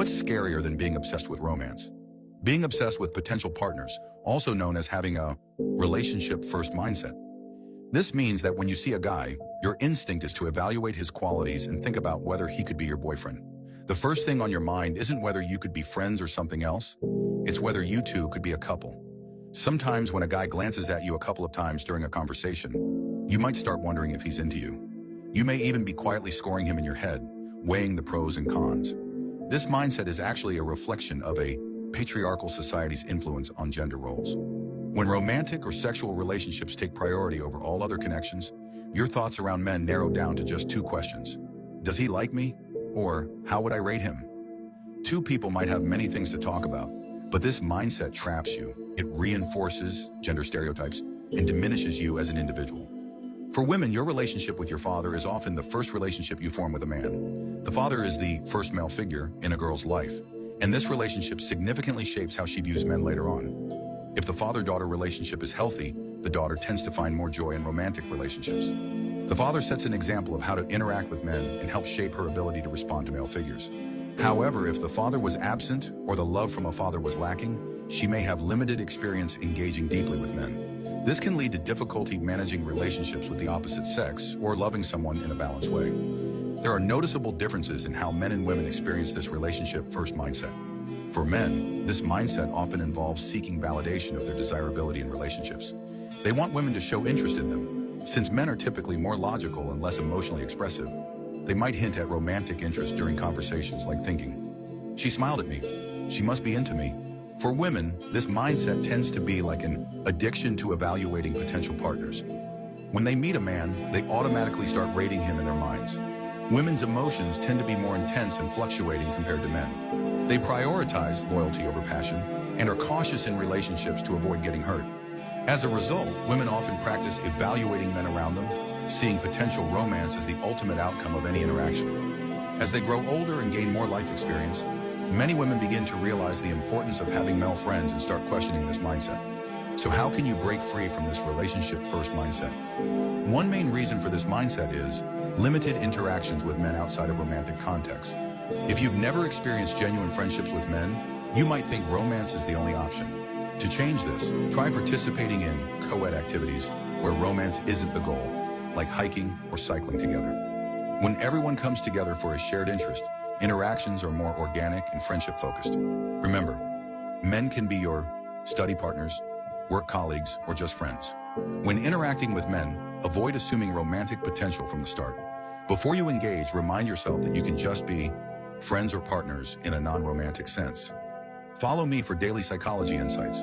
What's scarier than being obsessed with romance? Being obsessed with potential partners, also known as having a relationship-first mindset. This means that when you see a guy, your instinct is to evaluate his qualities and think about whether he could be your boyfriend. The first thing on your mind isn't whether you could be friends or something else, it's whether you two could be a couple. Sometimes when a guy glances at you a couple of times during a conversation, you might start wondering if he's into you. You may even be quietly scoring him in your head, weighing the pros and cons. This mindset is actually a reflection of a patriarchal society's influence on gender roles. When romantic or sexual relationships take priority over all other connections, your thoughts around men narrow down to just two questions. Does he like me? Or how would I rate him? Two people might have many things to talk about, but this mindset traps you. It reinforces gender stereotypes and diminishes you as an individual. For women, your relationship with your father is often the first relationship you form with a man. The father is the first male figure in a girl's life, and this relationship significantly shapes how she views men later on. If the father-daughter relationship is healthy, the daughter tends to find more joy in romantic relationships. The father sets an example of how to interact with men and helps shape her ability to respond to male figures. However, if the father was absent or the love from a father was lacking, she may have limited experience engaging deeply with men. This can lead to difficulty managing relationships with the opposite sex or loving someone in a balanced way. There are noticeable differences in how men and women experience this relationship-first mindset. For men, this mindset often involves seeking validation of their desirability in relationships. They want women to show interest in them. Since men are typically more logical and less emotionally expressive, they might hint at romantic interest during conversations, like thinking, "She smiled at me. She must be into me." For women, this mindset tends to be like an addiction to evaluating potential partners. When they meet a man, they automatically start rating him in their minds. Women's emotions tend to be more intense and fluctuating compared to men. They prioritize loyalty over passion and are cautious in relationships to avoid getting hurt. As a result, women often practice evaluating men around them, seeing potential romance as the ultimate outcome of any interaction. As they grow older and gain more life experience, many women begin to realize the importance of having male friends and start questioning this mindset. So how can you break free from this relationship-first mindset? One main reason for this mindset is limited interactions with men outside of romantic contexts. If you've never experienced genuine friendships with men, you might think romance is the only option. To change this, try participating in co-ed activities where romance isn't the goal, like hiking or cycling together. When everyone comes together for a shared interest, interactions are more organic and friendship-focused. Remember, men can be your study partners, work colleagues, or just friends. When interacting with men, avoid assuming romantic potential from the start. Before you engage, remind yourself that you can just be friends or partners in a non-romantic sense. Follow me for daily psychology insights.